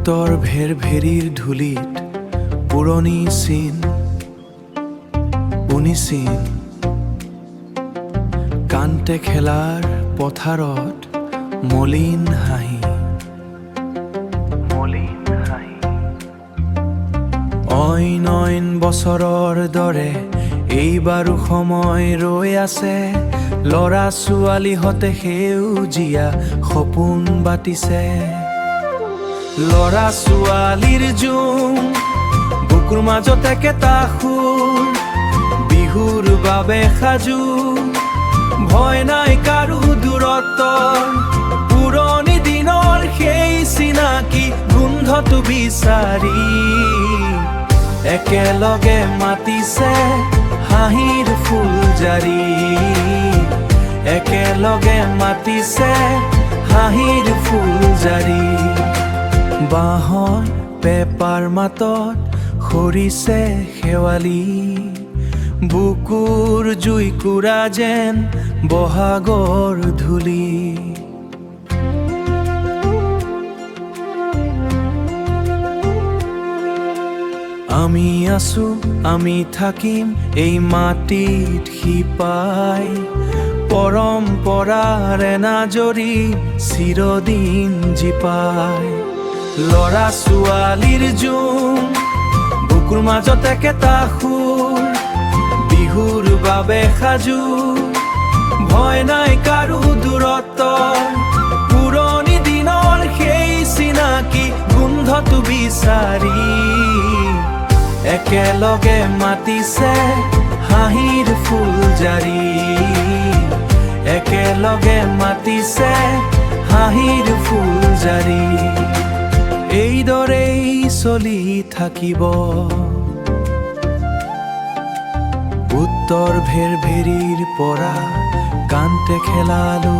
উত্তৰ ভেৰভেৰীৰ ধূলিত পুৰণি চিন উনিচিন কান্তে খেলাৰ পথাৰত মলিন হাঁহি অইন অইন বছৰৰ দৰে এইবাৰো সময় ৰৈ আছে ল'ৰা ছোৱালীহঁতে সেউজীয়া সপোন বাটিছে ল'ৰা ছোৱালীৰ জুম বুকুৰ মাজত একেটা সুৰ বিহুৰ বাবে সাজু ভয় নাই কাৰো দূৰত্বৰ পুৰণি দিনৰ সেই চিনাকি গোন্ধটো বিচাৰি একেলগে মাতিছে হাঁহিৰ ফুলজাৰি একেলগে মাতিছে হাঁহিৰ ফুলজাৰি বাঁহৰ পেপাৰ মাতত সৰিছে শেৱালি বুকুৰ জুইকুৰা যেন বহাগৰ ধূলি আমি আছো আমি থাকিম এই মাটিত শিপাই পৰম্পৰাৰ এনাজৰী চিৰদিন জীপাই ল'ৰা ছোৱালীৰ জুম বুকুৰ মাজত একেটা সুৰ বিহুৰ বাবে সাজু ভয় নাই কাৰো দূৰত্বৰ পুৰণি দিনৰ সেই চিনাকি গোন্ধটো বিচাৰি একেলগে মাতিছে হাঁহিৰ ফুলজাৰি একেলগে মাতিছে হাঁহিৰ ফুলজাৰি এইদৰেই চলি থাকিব উত্তৰ ভেৰভেৰীৰ পৰা কান্তে খেলালো